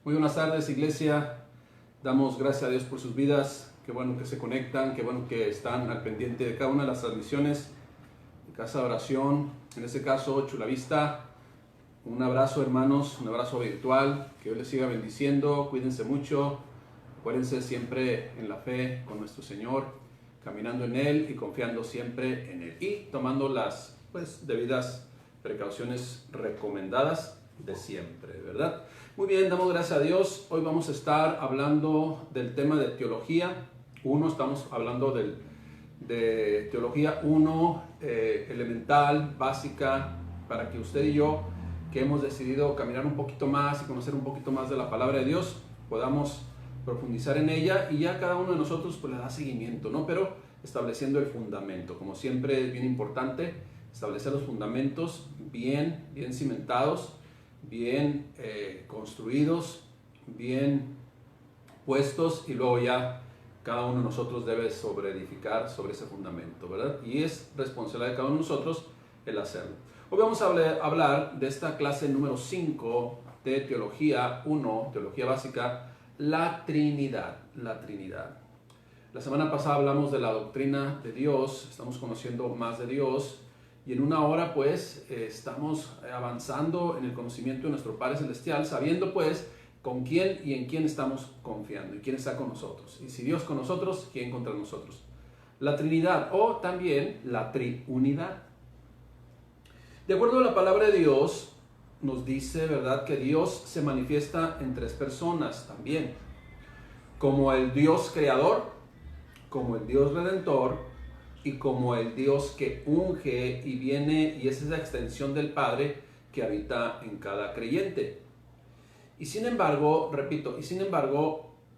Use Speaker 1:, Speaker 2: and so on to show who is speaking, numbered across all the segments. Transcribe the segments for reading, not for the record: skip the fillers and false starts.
Speaker 1: Muy buenas tardes, iglesia. Damos gracias a Dios por sus vidas. Qué bueno que se conectan, qué bueno que están al pendiente de cada una de las transmisiones de Casa de Oración. En este caso, Chulavista. Un abrazo, hermanos, un abrazo virtual. Que Dios les siga bendiciendo. Cuídense mucho. Acuérdense siempre en la fe con nuestro Señor, caminando en Él y confiando siempre en Él. Y tomando las debidas precauciones recomendadas de siempre, ¿verdad? Muy bien, damos gracias a Dios. Hoy vamos a estar hablando del tema de teología 1. Estamos hablando de teología 1, elemental, básica, para que usted y yo, que hemos decidido caminar un poquito más y conocer un poquito más de la palabra de Dios, podamos profundizar en ella y ya cada uno de nosotros pues le da seguimiento, ¿no? Pero estableciendo el fundamento. Como siempre es bien importante establecer los fundamentos bien cimentados, bien construidos, bien puestos, y luego ya cada uno de nosotros debe edificar sobre ese fundamento, ¿verdad? Y es responsabilidad de cada uno de nosotros el hacerlo. Hoy vamos a hablar de esta clase número 5 de Teología 1, Teología Básica, la Trinidad. La Trinidad. La semana pasada hablamos de la doctrina de Dios, estamos conociendo más de Dios, y en una hora pues estamos avanzando en el conocimiento de nuestro Padre Celestial, sabiendo pues con quién y en quién estamos confiando y quién está con nosotros. Y si Dios con nosotros, ¿quién contra nosotros? La Trinidad, o también la Triunidad. De acuerdo a la palabra de Dios, nos dice, ¿verdad?, que Dios se manifiesta en tres personas también, como el Dios creador, como el Dios redentor y como el Dios que unge y viene, y es esa extensión del Padre que habita en cada creyente. Y sin embargo, repito,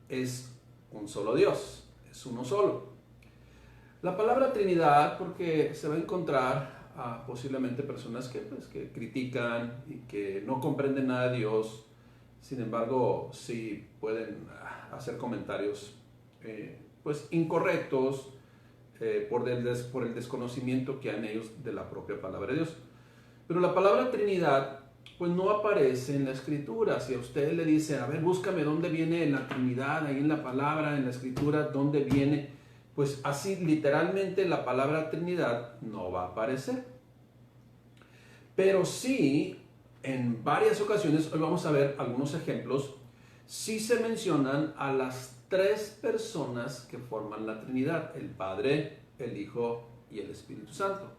Speaker 1: es un solo Dios, es uno solo. La palabra Trinidad, porque se va a encontrar a posiblemente personas que critican y que no comprenden nada de Dios, sin embargo sí pueden hacer comentarios incorrectos por el desconocimiento que han ellos de la propia palabra de Dios. Pero la palabra Trinidad pues no aparece en la Escritura. Si a usted le dice, a ver, búscame dónde viene la Trinidad, ahí en la palabra, en la Escritura, dónde viene, pues así literalmente la palabra Trinidad no va a aparecer. Pero sí, en varias ocasiones, hoy vamos a ver algunos ejemplos, sí se mencionan a las tres personas que forman la Trinidad: el Padre, el Hijo y el Espíritu Santo.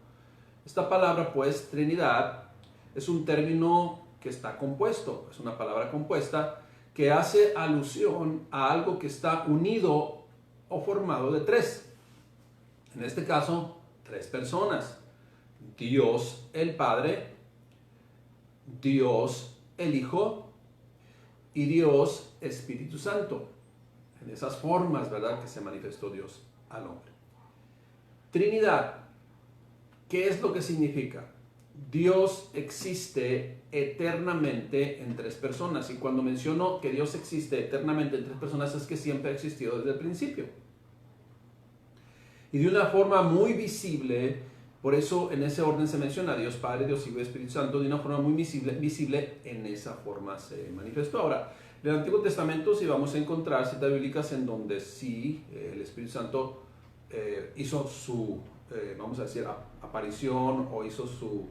Speaker 1: Esta palabra, pues, Trinidad, es un término que está compuesto, es una palabra compuesta que hace alusión a algo que está unido o formado de tres. En este caso, tres personas: Dios el Padre, Dios el Hijo y Dios Espíritu Santo. En esas formas, ¿verdad?, que se manifestó Dios al hombre. Trinidad, ¿qué es lo que significa? Dios existe eternamente en tres personas. Y cuando menciono que Dios existe eternamente en tres personas, es que siempre ha existido desde el principio. Y de una forma muy visible, por eso en ese orden se menciona Dios Padre, Dios Hijo y Espíritu Santo, de una forma muy visible, en esa forma se manifestó. Ahora, en el Antiguo Testamento sí vamos a encontrar citas bíblicas en donde sí el Espíritu Santo hizo su, vamos a decir, aparición, o hizo su,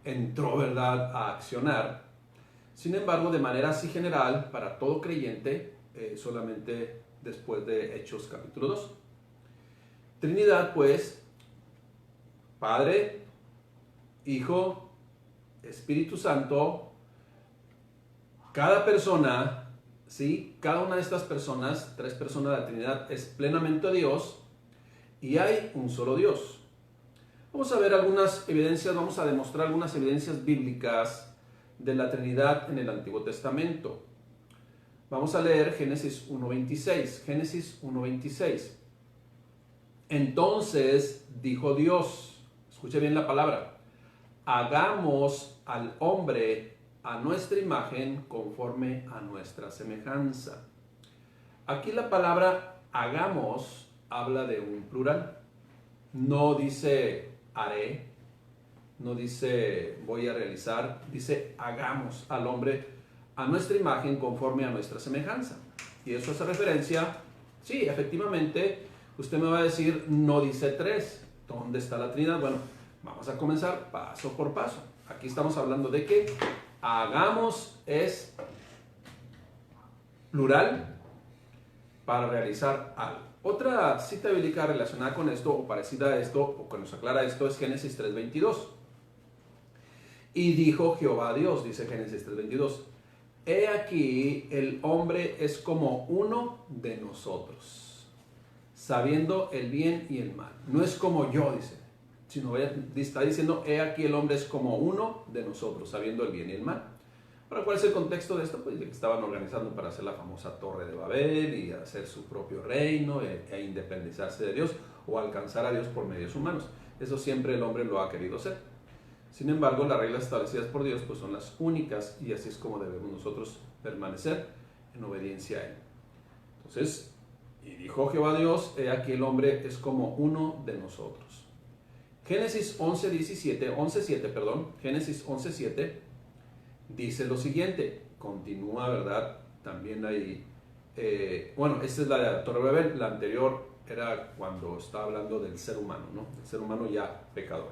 Speaker 1: entró, ¿verdad?, a accionar. Sin embargo, de manera así general, para todo creyente, solamente después de Hechos capítulo 2. Trinidad, pues, Padre, Hijo, Espíritu Santo. Cada persona, ¿sí?, cada una de estas personas, tres personas de la Trinidad, es plenamente Dios, y hay un solo Dios. Vamos a ver algunas evidencias, vamos a demostrar algunas evidencias bíblicas de la Trinidad en el Antiguo Testamento. Vamos a leer Génesis 1:26. Génesis 1:26. Entonces dijo Dios, escuche bien la palabra: hagamos al hombre a nuestra imagen, conforme a nuestra semejanza. Aquí la palabra hagamos habla de un plural. No dice haré, no dice voy a realizar, dice hagamos al hombre a nuestra imagen conforme a nuestra semejanza. Y eso hace referencia, sí, efectivamente, usted me va a decir, no dice 3. ¿Dónde está la Trinidad? Bueno, vamos a comenzar paso por paso. Aquí estamos hablando de que hagamos es plural para realizar algo. Otra cita bíblica relacionada con esto, o parecida a esto, o que nos aclara esto, es Génesis 3:22. Y dijo Jehová a Dios, dice Génesis 3:22, he aquí el hombre es como uno de nosotros, sabiendo el bien y el mal. No es como yo, dice, sino está diciendo, he aquí el hombre es como uno de nosotros, sabiendo el bien y el mal. Ahora, ¿cuál es el contexto de esto? Pues que estaban organizando para hacer la famosa Torre de Babel y hacer su propio reino e independizarse de Dios o alcanzar a Dios por medios humanos. Eso siempre el hombre lo ha querido hacer. Sin embargo, las reglas establecidas por Dios pues son las únicas y así es como debemos nosotros permanecer en obediencia a Él. Entonces, y dijo Jehová Dios, he aquí el hombre es como uno de nosotros. Génesis 11:7 dice lo siguiente, continúa, ¿verdad? También hay, esta es la Torre de Babel, la anterior era cuando está hablando del ser humano, ¿no? El ser humano ya pecador.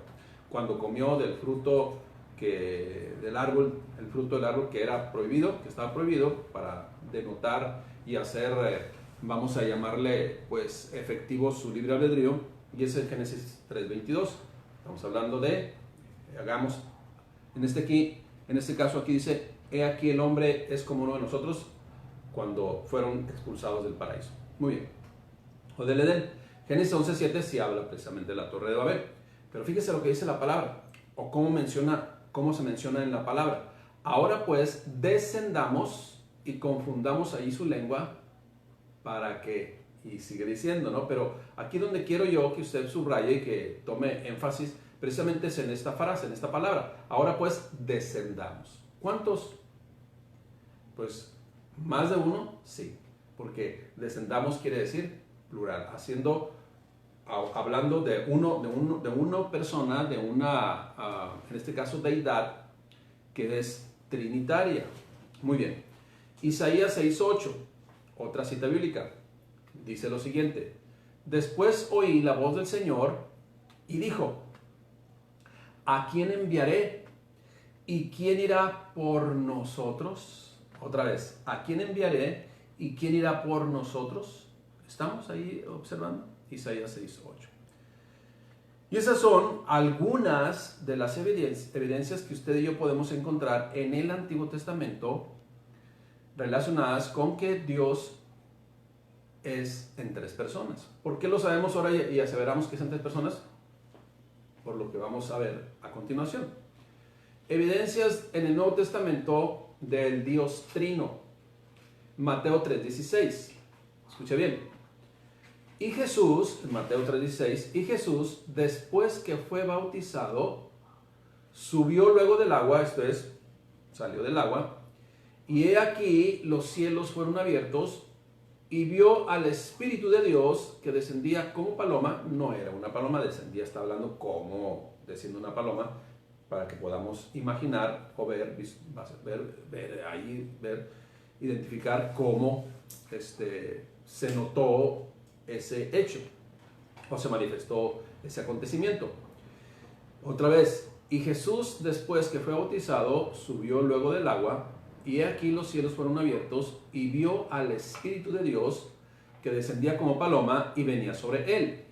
Speaker 1: Cuando comió del fruto del árbol que era prohibido, que estaba prohibido para denotar y hacer, vamos a llamarle, pues, efectivo su libre albedrío, y es el Génesis 3:22. Estamos hablando de, hagamos, en este caso aquí dice, he aquí el hombre es como uno de nosotros cuando fueron expulsados del paraíso. Muy bien. O del Edén. Génesis 11:7 sí habla precisamente de la Torre de Babel. Pero fíjese lo que dice la palabra, o cómo se menciona en la palabra. Ahora pues descendamos y confundamos allí su lengua para que, y sigue diciendo, ¿no? Pero aquí donde quiero yo que usted subraye y que tome énfasis, precisamente es en esta frase, en esta palabra. Ahora pues descendamos. ¿Cuántos? Pues más de uno, sí. Porque descendamos quiere decir plural, hablando de una persona, de una, en este caso, deidad, que es trinitaria. Muy bien. Isaías 6:8, otra cita bíblica, dice lo siguiente. Después oí la voz del Señor y dijo, ¿a quién enviaré? ¿Y quién irá por nosotros? Otra vez, ¿a quién enviaré? ¿Y quién irá por nosotros? ¿Estamos ahí observando? Isaías 6:8. Y esas son algunas de las evidencias que usted y yo podemos encontrar en el Antiguo Testamento relacionadas con que Dios es en 3 personas. ¿Por qué lo sabemos ahora y aseveramos que es en 3 personas? Por lo que vamos a ver a continuación. Evidencias en el Nuevo Testamento del Dios Trino. Mateo 3:16. Escuche bien. Y Jesús, en Mateo 3:16, y Jesús, después que fue bautizado, subió luego del agua, esto es, salió del agua, y he aquí los cielos fueron abiertos, y vio al Espíritu de Dios que descendía como paloma. No era una paloma, descendía, está hablando como desciende una paloma, para que podamos imaginar o ver, identificar cómo se notó ese hecho o se manifestó ese acontecimiento. Otra vez, y Jesús, después que fue bautizado, subió luego del agua, y he aquí los cielos fueron abiertos, y vio al Espíritu de Dios que descendía como paloma y venía sobre él.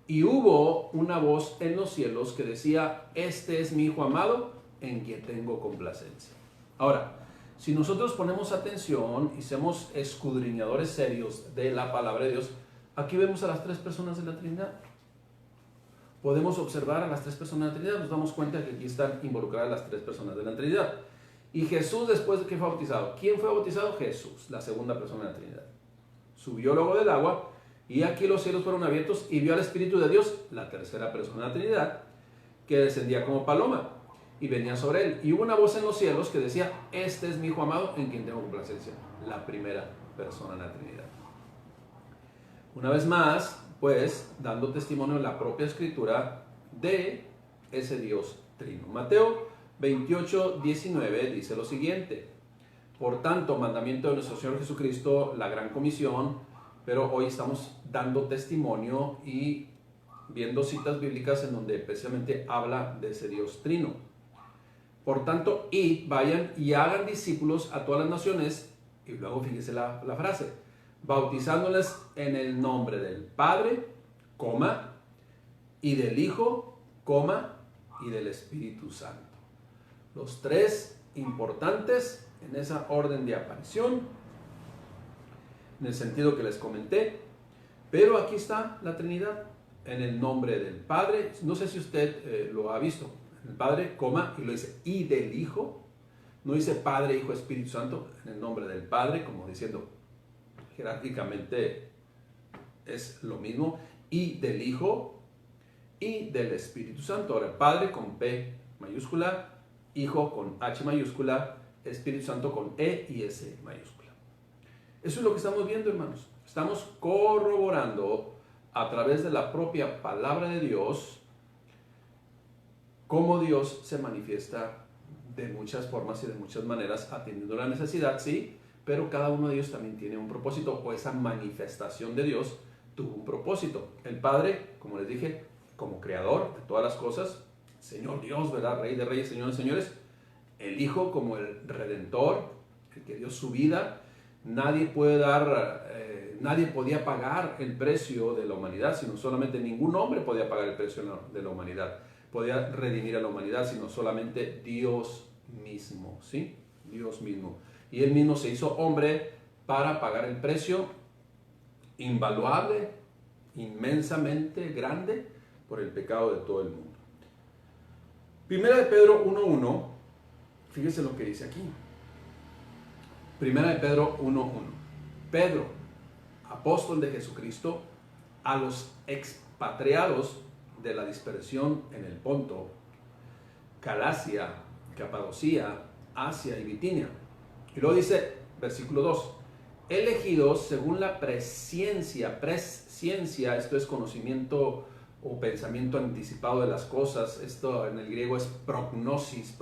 Speaker 1: Y hubo una voz en los cielos que decía, este es mi Hijo amado, en quien tengo complacencia. Ahora, si nosotros ponemos atención y somos escudriñadores serios de la palabra de Dios, aquí vemos a las 3 personas de la Trinidad. Podemos observar a las 3 personas de la Trinidad, nos damos cuenta que aquí están involucradas las 3 personas de la Trinidad. Y Jesús, después de que fue bautizado, ¿quién fue bautizado? Jesús, la segunda persona de la Trinidad. Subió luego del agua, y aquí los cielos fueron abiertos, y vio al Espíritu de Dios, la tercera persona de la Trinidad, que descendía como paloma, y venía sobre él. Y hubo una voz en los cielos que decía, este es mi Hijo amado, en quien tengo complacencia. La primera persona de la Trinidad. Una vez más, pues, dando testimonio en la propia Escritura de ese Dios trino. Mateo 28:19 dice lo siguiente. Por tanto, mandamiento de nuestro Señor Jesucristo, la gran comisión, pero hoy estamos dando testimonio y viendo citas bíblicas en donde precisamente habla de ese Dios trino. Por tanto, vayan y hagan discípulos a todas las naciones, y luego fíjese la frase, bautizándoles en el nombre del Padre, y del Hijo, y del Espíritu Santo. Los tres importantes en esa orden de aparición, en el sentido que les comenté, pero aquí está la Trinidad, en el nombre del Padre. No sé si usted lo ha visto, el Padre, y lo dice, y del Hijo, no dice Padre, Hijo, Espíritu Santo, en el nombre del Padre, como diciendo, jerárquicamente es lo mismo, y del Hijo, y del Espíritu Santo. Ahora, Padre con P mayúscula, Hijo con H mayúscula, Espíritu Santo con E y S mayúscula. Eso es lo que estamos viendo, hermanos. Estamos corroborando a través de la propia palabra de Dios cómo Dios se manifiesta de muchas formas y de muchas maneras, atendiendo la necesidad, sí, pero cada uno de ellos también tiene un propósito, o esa manifestación de Dios tuvo un propósito. El Padre, como les dije, como creador de todas las cosas, Señor Dios, ¿verdad? Rey de reyes, Señor de señores. El Hijo como el Redentor, el que dio su vida. Nadie podía pagar el precio de la humanidad, sino solamente ningún hombre podía pagar el precio de la humanidad. Podía redimir a la humanidad, sino solamente Dios mismo, ¿sí? Dios mismo. Y Él mismo se hizo hombre para pagar el precio invaluable, inmensamente grande, por el pecado de todo el mundo. Primera de Pedro 1.1, fíjese lo que dice aquí. Primera de Pedro 1.1. Pedro, apóstol de Jesucristo, a los expatriados de la dispersión en el Ponto, Galacia, Capadocia, Asia y Bitinia. Y luego dice, versículo 2, elegidos según la presciencia, esto es conocimiento o pensamiento anticipado de las cosas. Esto en el griego es prognosis,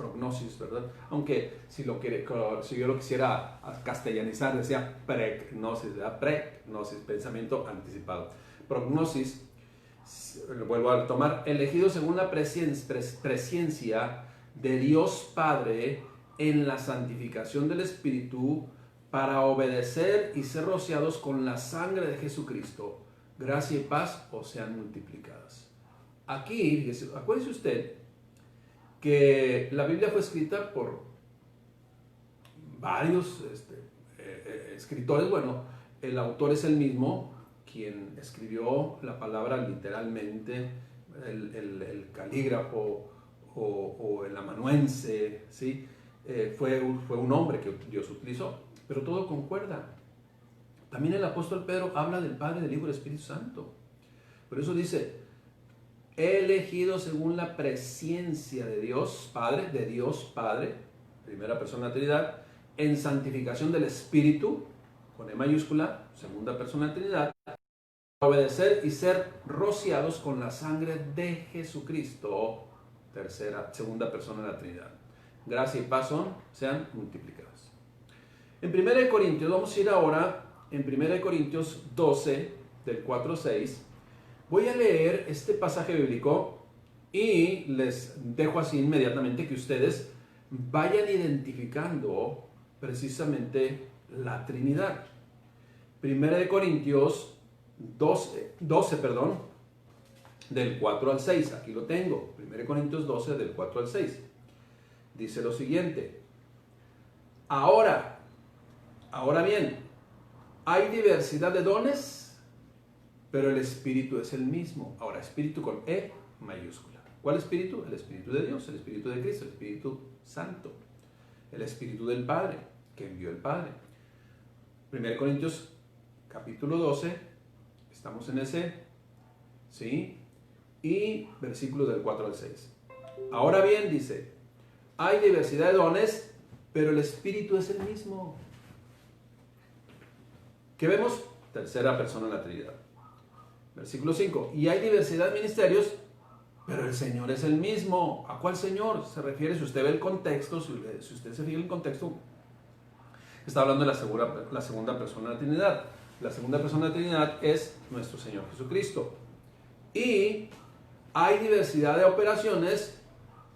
Speaker 1: ¿verdad? Aunque si yo lo quisiera castellanizar, decía pregnosis, ¿verdad? Pregnosis, pensamiento anticipado. Prognosis, vuelvo a tomar, elegidos según la presciencia de Dios Padre en la santificación del Espíritu, para obedecer y ser rociados con la sangre de Jesucristo. Gracia y paz os sean multiplicadas. Aquí, acuérdese usted que la Biblia fue escrita por varios escritores. Bueno, el autor es el mismo, quien escribió la palabra literalmente, el calígrafo o el amanuense, ¿sí? Fue un hombre que Dios utilizó, pero todo concuerda. También el apóstol Pedro habla del Padre, del Hijo y del Espíritu Santo. Por eso dice, elegido según la presciencia de Dios Padre, primera persona de la Trinidad, en santificación del Espíritu, con E mayúscula, segunda persona de la Trinidad, para obedecer y ser rociados con la sangre de Jesucristo, segunda persona de la Trinidad. Gracia y paz sean multiplicadas. En 1 Corintios, vamos a ir ahora en 1 Corintios 12, del 4 al 6, voy a leer este pasaje bíblico y les dejo así inmediatamente que ustedes vayan identificando precisamente la Trinidad. 1 Corintios 12, del 4 al 6, aquí lo tengo, 1 Corintios 12, del 4 al 6. Dice lo siguiente, ahora bien, hay diversidad de dones, pero el Espíritu es el mismo. Ahora, Espíritu con E mayúscula. ¿Cuál Espíritu? El Espíritu de Dios, el Espíritu de Cristo, el Espíritu Santo. El Espíritu del Padre, que envió el Padre. 1 Corintios capítulo 12, estamos en ese, ¿sí? Y versículos del 4 al 6. Ahora bien, dice, hay diversidad de dones, pero el Espíritu es el mismo. ¿Qué vemos? Tercera persona de la Trinidad. Versículo 5. Y hay diversidad de ministerios, pero el Señor es el mismo. ¿A cuál Señor se refiere? Si usted ve el contexto, si usted se fija en el contexto, Está hablando de la segunda persona de la Trinidad. La segunda persona de la Trinidad es nuestro Señor Jesucristo. Y hay diversidad de operaciones,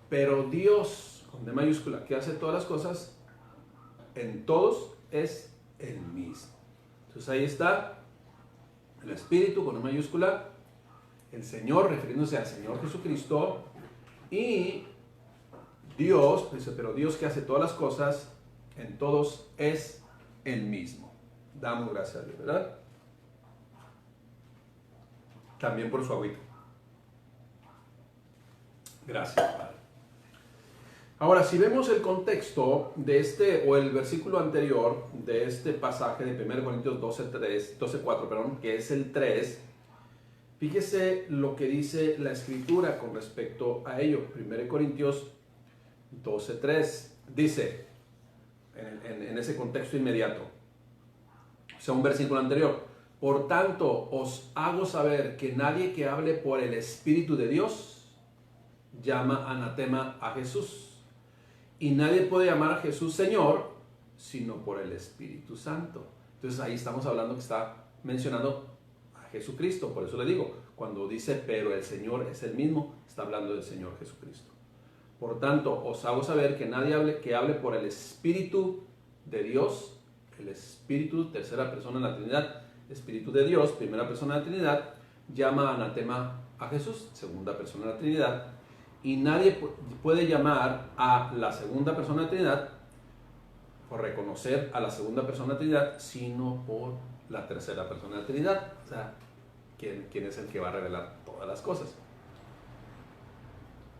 Speaker 1: pero Dios, con D mayúscula, que hace todas las cosas, en todos es el mismo. Entonces ahí está el Espíritu con E mayúscula, el Señor refiriéndose al Señor Jesucristo, y Dios, dice, pero Dios que hace todas las cosas, en todos es el mismo. Damos gracias a Dios, ¿verdad? También por su agüita. Gracias, Padre. Ahora, si vemos el contexto de este, o el versículo anterior de este pasaje de 1 Corintios 12:4, que es el 3, fíjese lo que dice la Escritura con respecto a ello. 1 Corintios 12:3 dice, en ese contexto inmediato, o sea, un versículo anterior: por tanto, os hago saber que nadie que hable por el Espíritu de Dios llama anatema a Jesús. Y nadie puede llamar a Jesús Señor, sino por el Espíritu Santo. Entonces ahí estamos hablando que está mencionando a Jesucristo. Por eso le digo, cuando dice, pero el Señor es el mismo, está hablando del Señor Jesucristo. Por tanto, os hago saber que nadie que hable por el Espíritu de Dios, el Espíritu, tercera persona de la Trinidad, Espíritu de Dios, primera persona de la Trinidad, llama anatema a Jesús, segunda persona de la Trinidad. Y nadie puede llamar a la segunda persona de la Trinidad o reconocer a la segunda persona de la Trinidad, sino por la tercera persona de la Trinidad. O sea, ¿quién es el que va a revelar todas las cosas?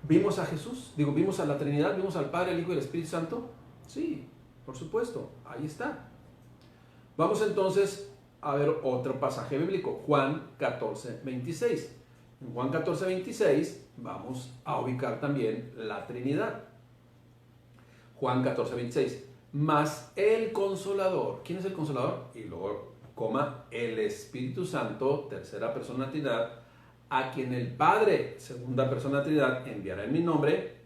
Speaker 1: ¿Vimos a Jesús? ¿Vimos a la Trinidad? ¿Vimos al Padre, el Hijo y el Espíritu Santo? Sí, por supuesto, ahí está. Vamos entonces a ver otro pasaje bíblico, Juan 14:26. En Juan 14:26 vamos a ubicar también la Trinidad. Juan 14:26. Mas el Consolador, ¿quién es el Consolador? Y luego, el Espíritu Santo, tercera persona de la Trinidad, a quien el Padre, segunda persona de la Trinidad, enviará en mi nombre.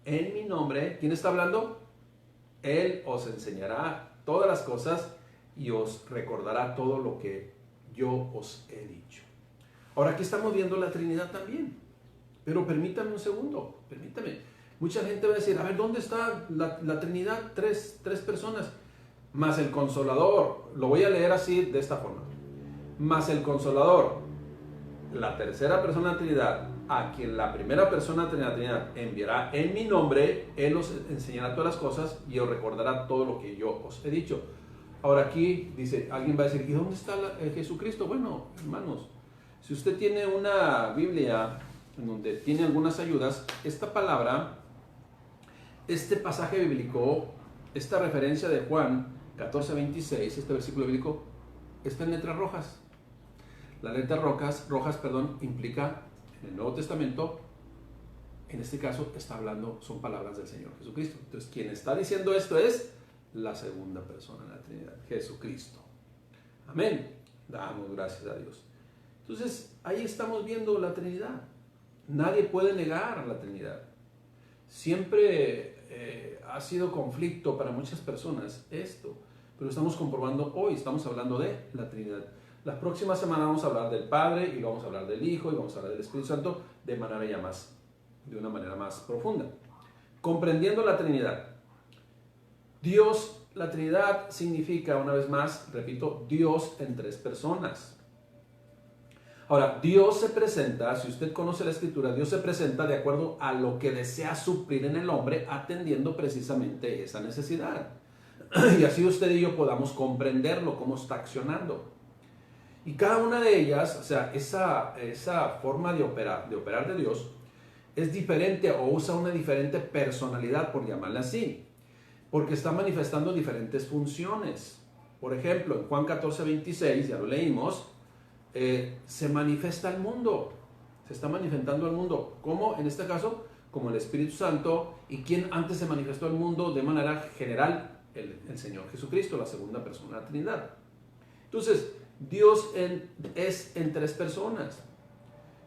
Speaker 1: En mi nombre, ¿quién está hablando? Él os enseñará todas las cosas y os recordará todo lo que yo os he dicho. Ahora aquí estamos viendo la Trinidad también, pero permítame un segundo, permítame. Mucha gente va a decir, a ver, ¿dónde está la Trinidad? Tres personas, más el Consolador. Lo voy a leer así, de esta forma. Más el Consolador, la tercera persona de la Trinidad, a quien la primera persona de la Trinidad enviará en mi nombre, Él os enseñará todas las cosas y os recordará todo lo que yo os he dicho. Ahora aquí dice, alguien va a decir, ¿y dónde está Jesucristo? Bueno, hermanos, si usted tiene una Biblia en donde tiene algunas ayudas, esta palabra, este pasaje bíblico, esta referencia de Juan 14:26, este versículo bíblico, está en letras rojas. Las letras rojas, implica en el Nuevo Testamento, en este caso está hablando, son palabras del Señor Jesucristo. Entonces, quien está diciendo esto es la segunda persona de la Trinidad, Jesucristo. Amén. Damos gracias a Dios. Entonces, ahí estamos viendo la Trinidad. Nadie puede negar a la Trinidad. Siempre ha sido conflicto para muchas personas esto, pero estamos comprobando hoy, estamos hablando de la Trinidad. La próxima semana vamos a hablar del Padre y vamos a hablar del Hijo y vamos a hablar del Espíritu Santo de una manera más profunda. Comprendiendo la Trinidad. Dios, la Trinidad significa, una vez más, repito, Dios en tres personas. Ahora, Dios se presenta, si usted conoce la Escritura, Dios se presenta de acuerdo a lo que desea suplir en el hombre, atendiendo precisamente esa necesidad. Y así usted y yo podamos comprenderlo, cómo está accionando. Y cada una de ellas, o sea, esa forma de operar de Dios, es diferente o usa una diferente personalidad, por llamarla así, porque está manifestando diferentes funciones. Por ejemplo, en Juan 14:26, ya lo leímos, se manifiesta al mundo, se está manifestando al mundo. ¿Cómo? En este caso, como el Espíritu Santo. ¿Y quién antes se manifestó al mundo de manera general? El Señor Jesucristo, la segunda persona de la Trinidad. Entonces, Dios es en tres personas.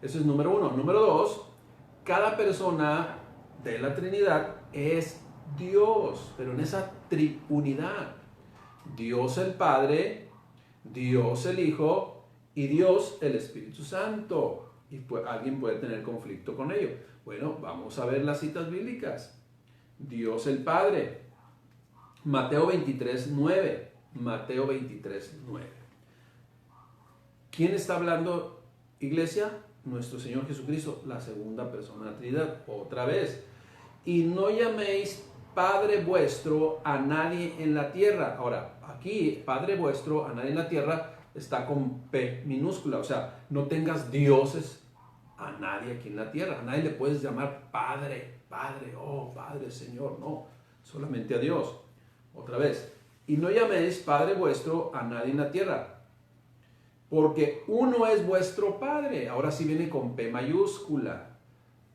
Speaker 1: Eso es número uno. Número dos, cada persona de la Trinidad es Dios, pero en esa triunidad. Dios el Padre, Dios el Hijo y Dios el Espíritu Santo. Y pues, alguien puede tener conflicto con ello. Bueno, vamos a ver las citas bíblicas. Dios el Padre. Mateo 23:9. Mateo 23:9. ¿Quién está hablando, iglesia? Nuestro Señor Jesucristo, la segunda persona de la Trinidad. Otra vez. Y no llaméis Padre vuestro a nadie en la tierra. Ahora, aquí, Padre vuestro a nadie en la tierra está con P minúscula. O sea, no tengas dioses a nadie aquí en la tierra. A nadie le puedes llamar Padre, Padre, oh Padre, Señor. No, solamente a Dios. Otra vez. Y no llaméis Padre vuestro a nadie en la tierra, porque uno es vuestro Padre. Ahora sí viene con P mayúscula.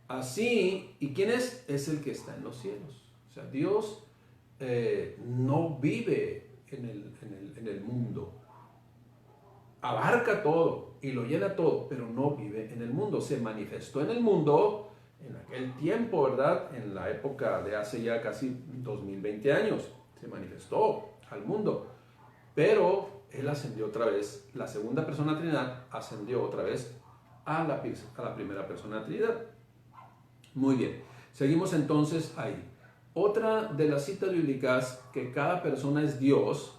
Speaker 1: Así, ¿y quién es? Es el que está en los cielos. O sea, Dios no vive en el mundo. Abarca todo y lo llena todo, pero no vive en el mundo. Se manifestó en el mundo en aquel tiempo, ¿verdad? En la época de hace ya casi 2020 años. Se manifestó al mundo. Pero Él ascendió otra vez. La segunda persona de la Trinidad ascendió otra vez a la primera persona de la Trinidad. Muy bien. Seguimos entonces ahí. Otra de las citas bíblicas que cada persona es Dios.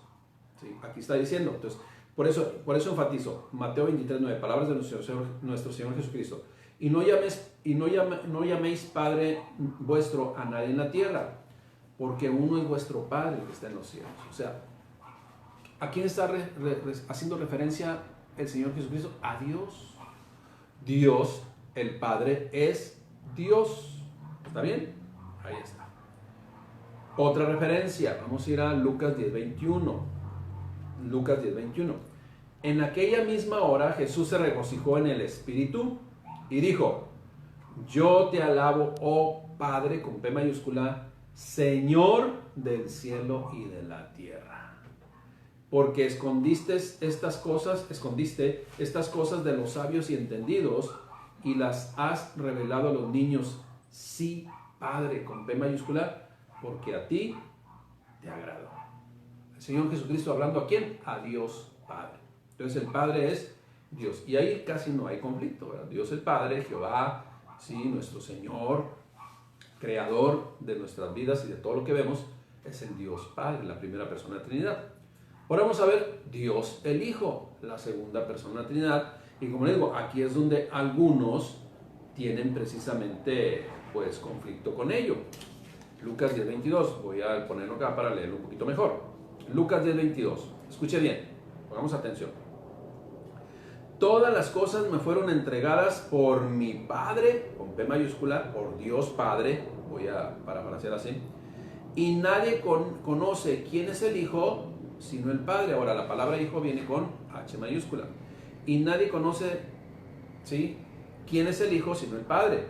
Speaker 1: ¿Sí? Aquí está diciendo. Entonces, por eso enfatizo. Mateo 23:9. Palabras de nuestro Señor Jesucristo. Y no llaméis Padre vuestro a nadie en la tierra, porque uno es vuestro Padre que está en los cielos. O sea, ¿a quién está haciendo referencia el Señor Jesucristo? A Dios. Dios, el Padre, es Dios. ¿Está bien? Ahí está. Otra referencia. Vamos a ir a Lucas 10:21. Lucas 10:21. En aquella misma hora Jesús se regocijó en el Espíritu y dijo: yo te alabo, oh Padre, con P mayúscula, Señor del cielo y de la tierra, porque escondiste estas cosas de los sabios y entendidos y las has revelado a los niños. Sí, Padre, con P mayúscula, porque a ti te agradó. El Señor Jesucristo hablando, ¿a quién? A Dios Padre. Entonces el Padre es Dios. Y ahí casi no hay conflicto, ¿verdad? Dios el Padre, Jehová, sí, nuestro Señor, creador de nuestras vidas y de todo lo que vemos, es el Dios Padre, la primera persona de la Trinidad. Ahora vamos a ver Dios el Hijo, la segunda persona de la Trinidad. Y como les digo, aquí es donde algunos tienen precisamente pues conflicto con ello. Lucas 10:22, voy a ponerlo acá para leerlo un poquito mejor. Lucas 10:22, escuche bien, pongamos atención. Todas las cosas me fueron entregadas por mi Padre, con P mayúscula, por Dios Padre, voy a parafrasear así, y nadie conoce quién es el Hijo sino el Padre. Ahora la palabra Hijo viene con H mayúscula, y nadie conoce, ¿sí?, quién es el Hijo sino el Padre,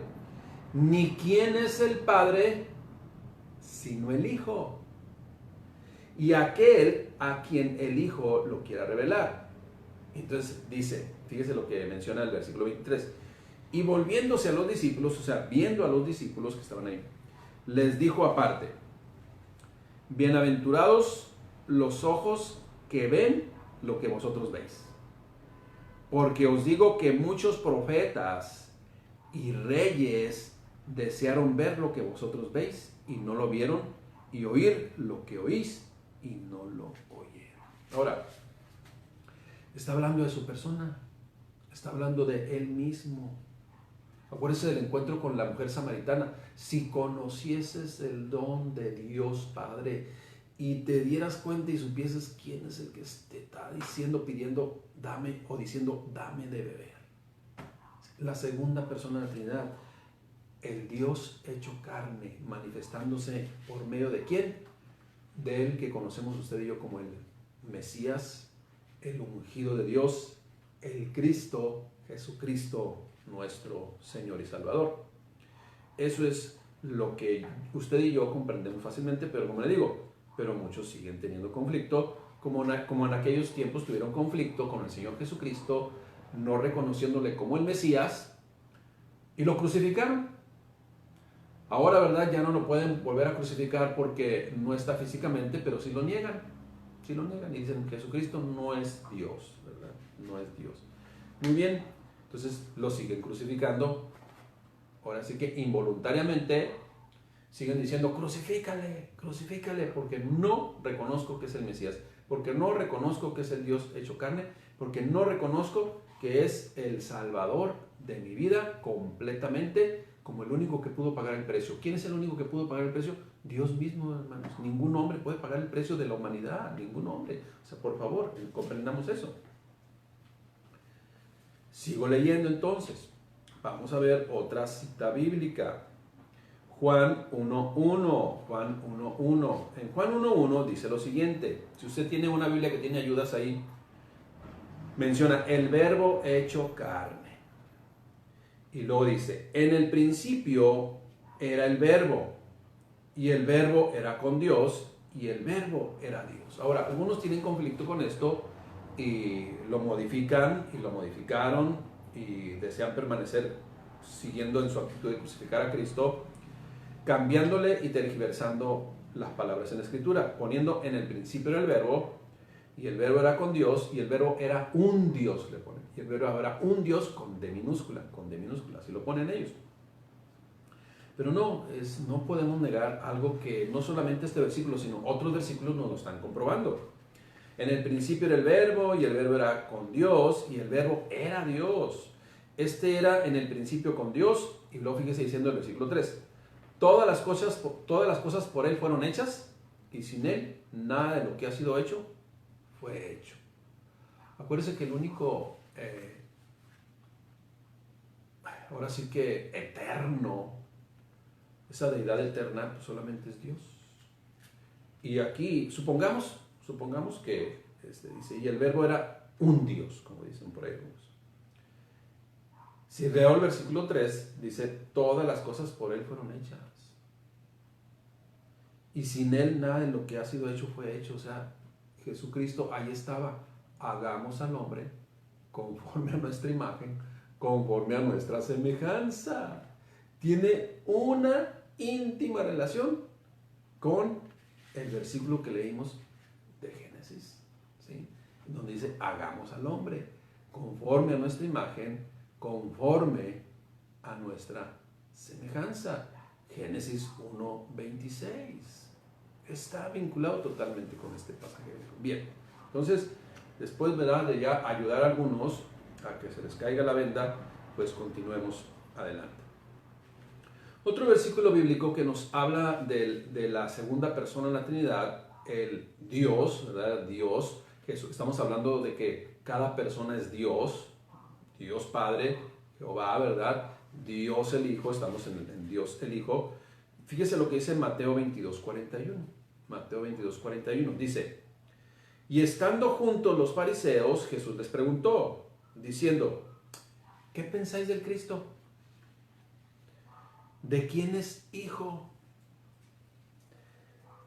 Speaker 1: ni quién es el Padre sino el Hijo, y aquel a quien el Hijo lo quiera revelar. Entonces dice, fíjese lo que menciona el versículo 23, y volviéndose a los discípulos, o sea, viendo a los discípulos que estaban ahí, les dijo aparte: bienaventurados los ojos que ven lo que vosotros veis, porque os digo que muchos profetas y reyes desearon ver lo que vosotros veis y no lo vieron, y oír lo que oís y no lo oyeron. Ahora, está hablando de su persona, está hablando de él mismo. Acuérdense del encuentro con la mujer samaritana. Si conocieses el don de Dios Padre y te dieras cuenta y supieses quién es el que te está diciendo, pidiendo, dame, o diciendo, dame de beber. La segunda persona de la Trinidad, el Dios hecho carne, manifestándose por medio de ¿quién? De él que conocemos usted y yo como el Mesías, el ungido de Dios, el Cristo, Jesucristo, nuestro Señor y Salvador. Eso es lo que usted y yo comprendemos fácilmente, pero como le digo, pero muchos siguen teniendo conflicto, como en aquellos tiempos tuvieron conflicto con el Señor Jesucristo, no reconociéndole como el Mesías, y lo crucificaron. Ahora, ¿verdad?, ya no lo pueden volver a crucificar porque no está físicamente, pero sí lo niegan. Sí lo niegan y dicen que Jesucristo no es Dios, ¿verdad? No es Dios. Muy bien, entonces lo siguen crucificando. Ahora sí que involuntariamente siguen diciendo, crucifícale, crucifícale, porque no reconozco que es el Mesías, porque no reconozco que es el Dios hecho carne, porque no reconozco que es el Salvador de mi vida completamente, como el único que pudo pagar el precio. ¿Quién es el único que pudo pagar el precio? Dios mismo, hermanos. Ningún hombre puede pagar el precio de la humanidad, ningún hombre. O sea, por favor, comprendamos eso. Sigo leyendo entonces. Vamos a ver otra cita bíblica. Juan 1.1. Juan 1.1. En Juan 1.1 dice lo siguiente. Si usted tiene una Biblia que tiene ayudas ahí, menciona el verbo hecho carne. Y luego dice, en el principio era el verbo, y el verbo era con Dios, y el verbo era Dios. Ahora, algunos tienen conflicto con esto, y lo modifican, y lo modificaron, y desean permanecer siguiendo en su actitud de crucificar a Cristo, cambiándole y tergiversando las palabras en la Escritura, poniendo en el principio era el verbo, y el verbo era con Dios, y el verbo era un Dios, le ponen. Y el verbo era un Dios con D minúscula, así lo ponen ellos. Pero no podemos negar algo que no solamente este versículo, sino otros versículos nos lo están comprobando. En el principio era el verbo, y el verbo era con Dios, y el verbo era Dios. Este era en el principio con Dios, y luego fíjese diciendo el versículo 3. Todas las cosas por Él fueron hechas, y sin Él nada de lo que ha sido hecho fue hecho. Acuérdense que el único, ahora sí que eterno, esa deidad eterna, pues solamente es Dios. Y aquí, supongamos que, dice, y el verbo era un Dios, como dicen por ahí. Si leo el versículo 3, dice, todas las cosas por Él fueron hechas. Y sin Él nada de lo que ha sido hecho fue hecho. O sea, Jesucristo ahí estaba. Hagamos al hombre conforme a nuestra imagen, conforme a nuestra semejanza. Tiene una íntima relación con el versículo que leímos de Génesis, ¿sí? Donde dice, hagamos al hombre conforme a nuestra imagen, conforme a nuestra semejanza. Génesis 1.26. Está vinculado totalmente con este pasaje. Bien, entonces, después, ¿verdad?, de ya ayudar a algunos a que se les caiga la venda, pues continuemos adelante. Otro versículo bíblico que nos habla de la segunda persona en la Trinidad, el Dios, ¿verdad? Dios, estamos hablando de que cada persona es Dios, Dios Padre, Jehová, ¿verdad? Dios el Hijo, estamos en Dios el Hijo. Fíjese lo que dice Mateo 22.41. Mateo 22.41 dice, y estando juntos los fariseos, Jesús les preguntó, diciendo, ¿qué pensáis del Cristo? ¿De quién es hijo?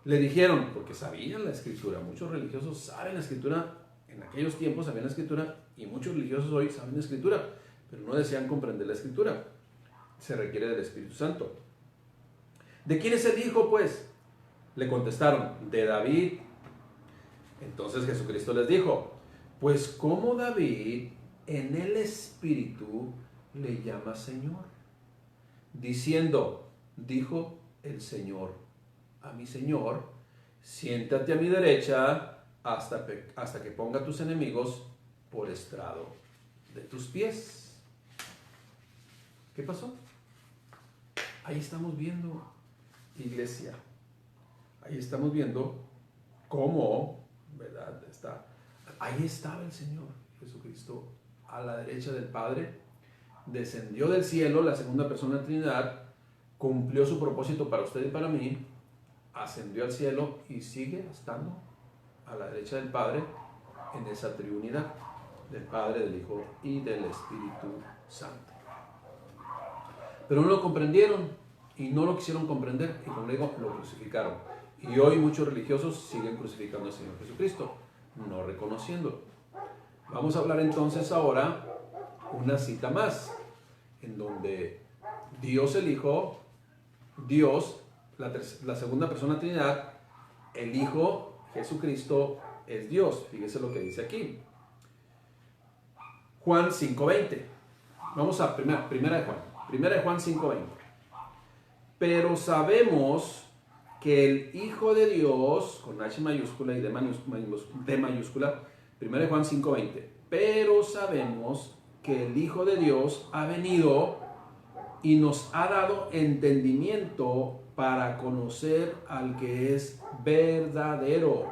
Speaker 1: Le dijeron, porque sabían la Escritura, muchos religiosos saben la Escritura, en aquellos tiempos sabían la Escritura, y muchos religiosos hoy saben la Escritura, pero no desean comprender la Escritura. Se requiere del Espíritu Santo. ¿De quién es el hijo, pues? Le contestaron, de David. Entonces Jesucristo les dijo, pues ¿cómo David en el Espíritu le llama Señor? Diciendo, dijo el Señor a mi Señor, siéntate a mi derecha hasta que ponga a tus enemigos por estrado de tus pies. ¿Qué pasó? Ahí estamos viendo, iglesia, ahí estamos viendo cómo, ¿verdad? Ahí estaba el Señor Jesucristo a la derecha del Padre, descendió del cielo, la segunda persona de la Trinidad, cumplió su propósito para usted y para mí, ascendió al cielo y sigue estando a la derecha del Padre en esa triunidad del Padre, del Hijo y del Espíritu Santo. Pero no lo comprendieron y no lo quisieron comprender y como digo, lo crucificaron. Y hoy muchos religiosos siguen crucificando al Señor Jesucristo, no reconociéndolo. Vamos a hablar entonces ahora una cita más, en donde Dios el Hijo, Dios, la segunda persona de la Trinidad, el Hijo Jesucristo es Dios. Fíjese lo que dice aquí. Juan 5:20. Vamos a primera de Juan 5:20. Pero sabemos que el Hijo de Dios, con H mayúscula y D mayúscula, primera de Juan 5:20. Pero sabemos que el Hijo de Dios ha venido y nos ha dado entendimiento para conocer al que es verdadero.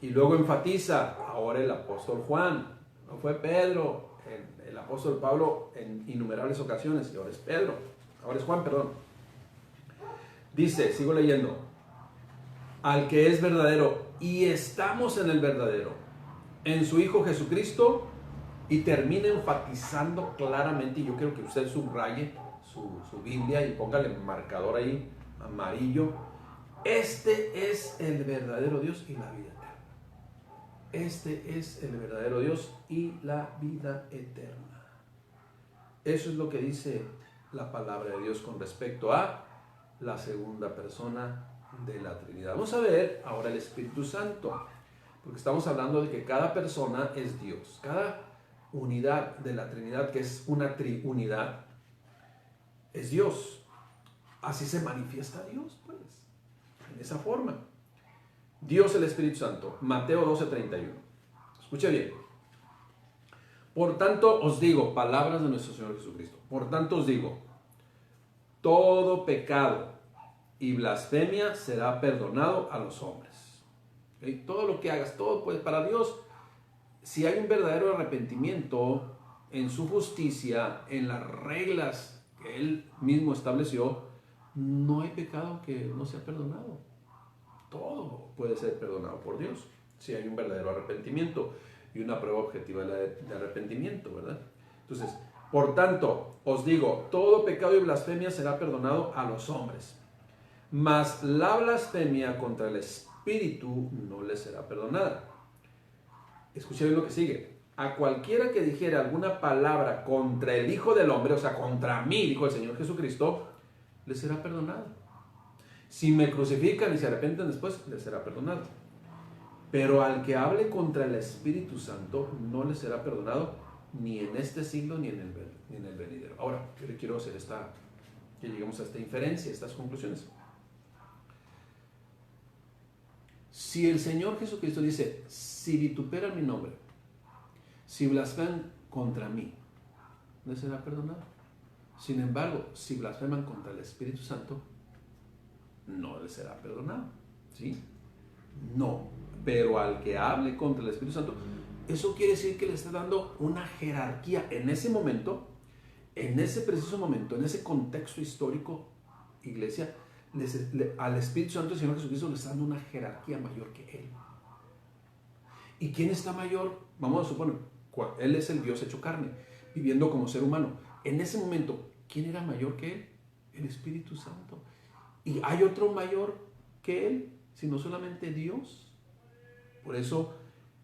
Speaker 1: Y luego enfatiza, ahora el apóstol Juan, no fue Pedro, el apóstol Pablo en innumerables ocasiones, y ahora es Pedro, ahora es Juan, perdón. Dice, sigo leyendo, al que es verdadero, y estamos en el verdadero, en su Hijo Jesucristo, y termina enfatizando claramente, y yo quiero que usted subraye su Biblia y póngale marcador ahí, amarillo. Este es el verdadero Dios y la vida eterna. Este es el verdadero Dios y la vida eterna. Eso es lo que dice la palabra de Dios con respecto a la segunda persona de la Trinidad. Vamos a ver ahora el Espíritu Santo, porque estamos hablando de que cada persona es Dios. Cada unidad de la Trinidad, que es una triunidad, es Dios. Así se manifiesta Dios, pues, en esa forma. Dios el Espíritu Santo, Mateo 12:31. Escuche bien. Por tanto os digo, palabras de nuestro Señor Jesucristo, por tanto os digo, todo pecado y blasfemia será perdonado a los hombres. ¿Okay? Todo lo que hagas, todo, pues para Dios, si hay un verdadero arrepentimiento en su justicia, en las reglas que Él mismo estableció, no hay pecado que no sea perdonado. Todo puede ser perdonado por Dios, si hay un verdadero arrepentimiento y una prueba objetiva de arrepentimiento, ¿verdad? Entonces, por tanto, os digo, todo pecado y blasfemia será perdonado a los hombres, mas la blasfemia contra el Espíritu no les será perdonada. Escuchen bien lo que sigue. A cualquiera que dijera alguna palabra contra el Hijo del Hombre, o sea, contra mí, dijo el Señor Jesucristo, les será perdonado. Si me crucifican y se arrepienten después, les será perdonado. Pero al que hable contra el Espíritu Santo, no les será perdonado ni en este siglo ni en el venidero. Ahora, yo le quiero hacer que lleguemos a esta inferencia, estas conclusiones. Si el Señor Jesucristo dice, si vituperan mi nombre, si blasfeman contra mí, les será perdonado. Sin embargo, si blasfeman contra el Espíritu Santo, no les será perdonado. ¿Sí? No. Pero al que hable contra el Espíritu Santo, eso quiere decir que le está dando una jerarquía en ese momento, en ese preciso momento, en ese contexto histórico, iglesia, al Espíritu Santo del Señor Jesucristo le está dando una jerarquía mayor que Él. ¿Y quién está mayor? Vamos a suponer, Él es el Dios hecho carne, viviendo como ser humano. En ese momento, ¿quién era mayor que Él? El Espíritu Santo. ¿Y hay otro mayor que Él? Sino solamente Dios. Por eso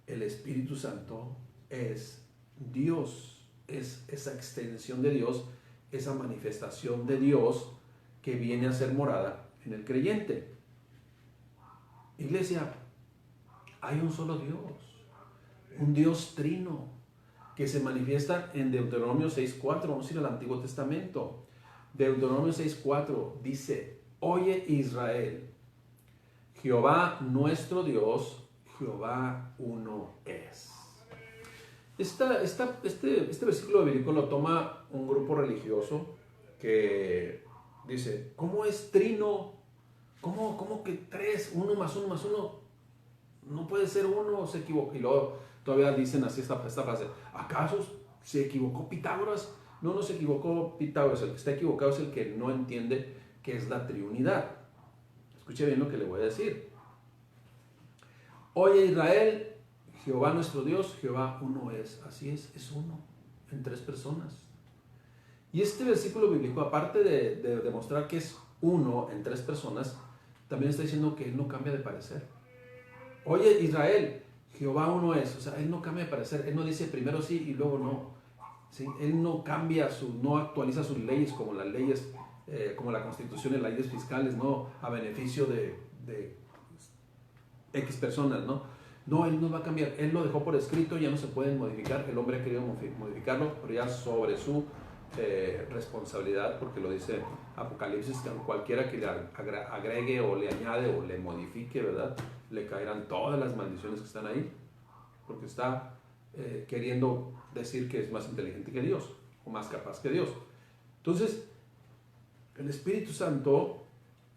Speaker 1: el Espíritu Santo es Dios, es esa extensión de Dios, esa manifestación de Dios que viene a ser morada en el creyente. Iglesia, hay un solo Dios, un Dios trino, que se manifiesta en Deuteronomio 6:4. Vamos a ir al Antiguo Testamento. Deuteronomio 6:4 dice, oye Israel, Jehová nuestro Dios, Jehová uno es. Este versículo bíblico lo toma un grupo religioso que dice, ¿cómo es trino? ¿Cómo que tres? Uno más uno no puede ser uno, se equivocó. Y luego todavía dicen así esta frase, ¿acaso se equivocó Pitágoras? No se equivocó Pitágoras, el que está equivocado es el que no entiende qué es la triunidad. Escuche bien lo que le voy a decir. Oye Israel, Jehová nuestro Dios, Jehová uno es. Así es uno, en tres personas. Y este versículo bíblico, aparte de demostrar que es uno en tres personas, también está diciendo que Él no cambia de parecer. Oye Israel, Jehová uno es. O sea, Él no cambia de parecer. Él no dice primero sí y luego no. ¿Sí? Él no cambia, no actualiza sus leyes como las leyes, como la Constitución y las leyes fiscales, ¿no? A beneficio de X personas, ¿no? No, Él nos va a cambiar. Él lo dejó por escrito, ya no se pueden modificar. El hombre ha querido modificarlo, pero ya sobre su responsabilidad, porque lo dice Apocalipsis, que cualquiera que le agregue o le añade o le modifique, ¿verdad? Le caerán todas las maldiciones que están ahí, porque está queriendo decir que es más inteligente que Dios, o más capaz que Dios. Entonces, el Espíritu Santo,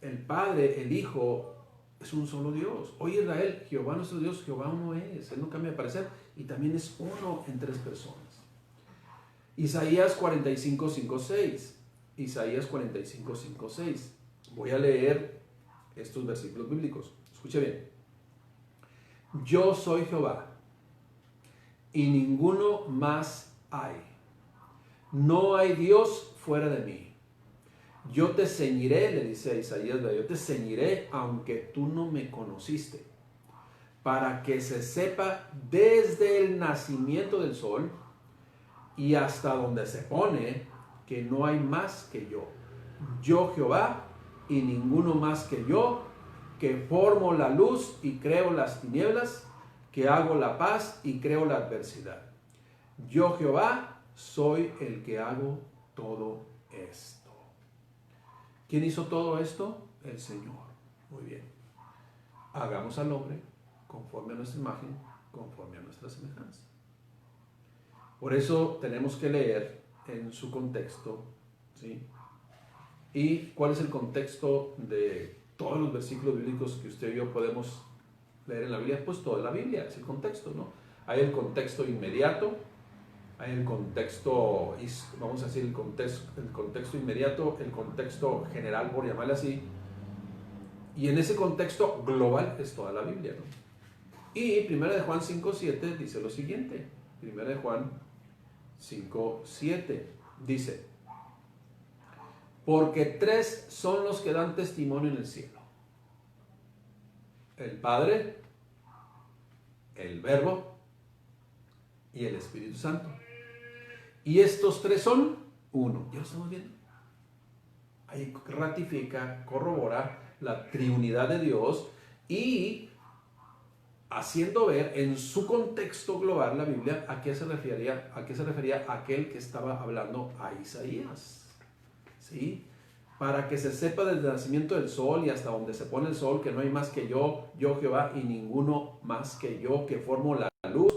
Speaker 1: el Padre, el Hijo, es un solo Dios. Oye Israel, Jehová nuestro Dios, Jehová uno es. Él no cambia de parecer y también es uno en tres personas. Isaías 45, 5, 6. Isaías 45, 5, 6. Voy a leer estos versículos bíblicos. Escuche bien. Yo soy Jehová y ninguno más hay. No hay Dios fuera de mí. Yo te ceñiré, le dice a Isaías, yo te ceñiré aunque tú no me conociste, para que se sepa desde el nacimiento del sol y hasta donde se pone que no hay más que yo. Yo Jehová y ninguno más que yo, que formo la luz y creo las tinieblas, que hago la paz y creo la adversidad. Yo Jehová soy el que hago todo esto. ¿Quién hizo todo esto? El Señor. Muy bien. Hagamos al hombre conforme a nuestra imagen, conforme a nuestra semejanza. Por eso tenemos que leer en su contexto, ¿sí? ¿Y cuál es el contexto de todos los versículos bíblicos que usted y yo podemos leer en la Biblia? Pues toda la Biblia es el contexto, ¿no? Hay el contexto inmediato, hay el contexto, vamos a decir, el contexto inmediato, el contexto general, por llamarle así, y en ese contexto global es toda la Biblia, ¿no? Y 1 de Juan 5:7 dice lo siguiente. 1 de Juan 5:7 dice: porque tres son los que dan testimonio en el cielo: el Padre, el Verbo y el Espíritu Santo. Y estos tres son uno. ¿Ya lo estamos viendo? Ahí ratifica, corrobora la triunidad de Dios y haciendo ver en su contexto global la Biblia a qué se refería aquel que estaba hablando a Isaías. ¿Sí? Para que se sepa desde el nacimiento del sol y hasta donde se pone el sol que no hay más que yo Jehová y ninguno más que yo, que formo la luz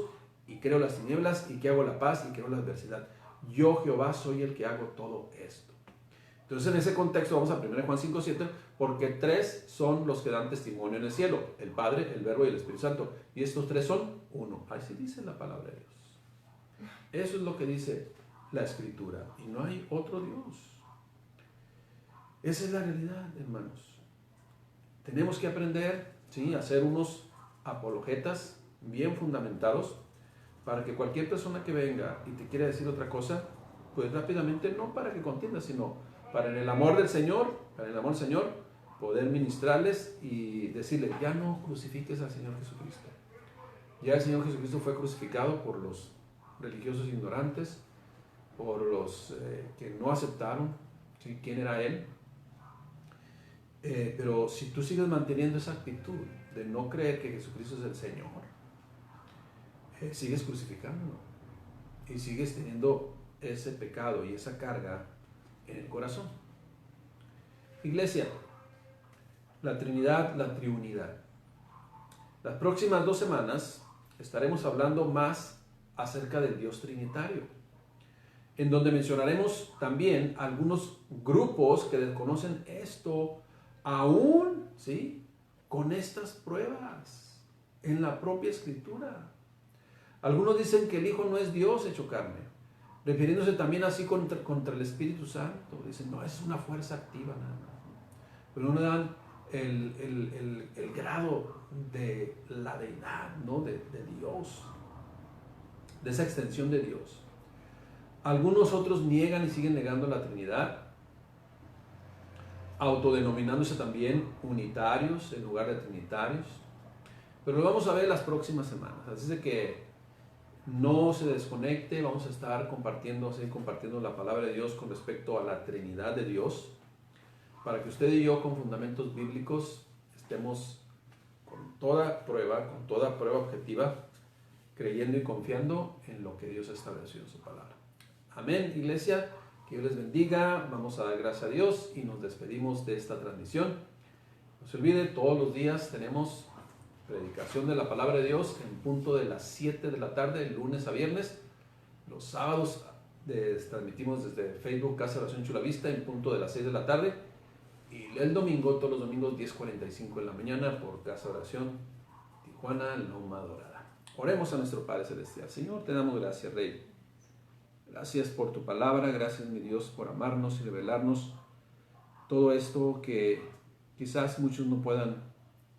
Speaker 1: y creo las tinieblas y que hago la paz y creo la adversidad. Yo Jehová soy el que hago todo esto. Entonces en ese contexto vamos a 1 Juan 5:7, porque tres son los que dan testimonio en el cielo: el Padre, el Verbo y el Espíritu Santo. Y estos tres son uno. Así dice la palabra de Dios. Eso es lo que dice la Escritura. Y no hay otro Dios. Esa es la realidad, hermanos. Tenemos que aprender, ¿sí?, a ser unos apologetas bien fundamentados, para que cualquier persona que venga y te quiera decir otra cosa, pues rápidamente, no para que contiendas, sino para en el amor del Señor, poder ministrarles y decirles: ya no crucifiques al Señor Jesucristo. Ya el Señor Jesucristo fue crucificado por los religiosos ignorantes, por los que no aceptaron, ¿sí?, quién era Él. Pero si tú sigues manteniendo esa actitud de no creer que Jesucristo es el Señor, sigues crucificándolo y sigues teniendo ese pecado y esa carga en el corazón. Iglesia, la Trinidad, la triunidad. Las próximas 2 semanas estaremos hablando más acerca del Dios trinitario, en donde mencionaremos también algunos grupos que desconocen esto aún, ¿sí?, con estas pruebas en la propia Escritura. Algunos dicen que el Hijo no es Dios hecho carne, refiriéndose también así contra el Espíritu Santo. Dicen: no, es una fuerza activa nada más. Pero no le dan el grado de la deidad, ¿no?, de Dios, de esa extensión de Dios. Algunos otros niegan y siguen negando la Trinidad, autodenominándose también unitarios en lugar de trinitarios. Pero lo vamos a ver las próximas semanas. Así de que no se desconecte. Vamos a estar compartiendo la palabra de Dios con respecto a la Trinidad de Dios, para que usted y yo, con fundamentos bíblicos, estemos con toda prueba objetiva, creyendo y confiando en lo que Dios estableció en su palabra. Amén, iglesia, que Dios les bendiga. Vamos a dar gracias a Dios y nos despedimos de esta transmisión. No se olvide, todos los días tenemos predicación de la palabra de Dios en punto de las 7 de la tarde, lunes a viernes. Los sábados transmitimos desde Facebook Casa de Oración Chula Vista en punto de las 6 de la tarde. Y el domingo, todos los domingos, 10:45 de la mañana por Casa de Oración Tijuana, Loma Dorada. Oremos a nuestro Padre Celestial. Señor, te damos gracias, Rey. Gracias por tu palabra, gracias, mi Dios, por amarnos y revelarnos todo esto que quizás muchos no puedan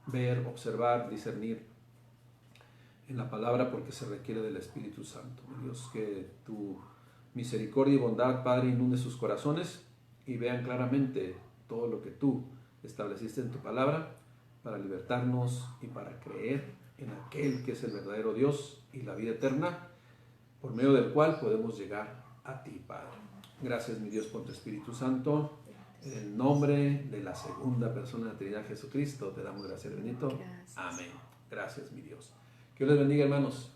Speaker 1: ver, observar, discernir en la palabra, porque se requiere del Espíritu Santo. Mi Dios, que tu misericordia y bondad, Padre, inunde sus corazones y vean claramente todo lo que tú estableciste en tu palabra para libertarnos y para creer en aquel que es el verdadero Dios y la vida eterna, por medio del cual podemos llegar a ti, Padre. Gracias, mi Dios, por tu Espíritu Santo. En el nombre de la segunda persona de la Trinidad, Jesucristo, te damos gracias, bendito. Amén. Gracias, mi Dios. Que Dios les bendiga, hermanos.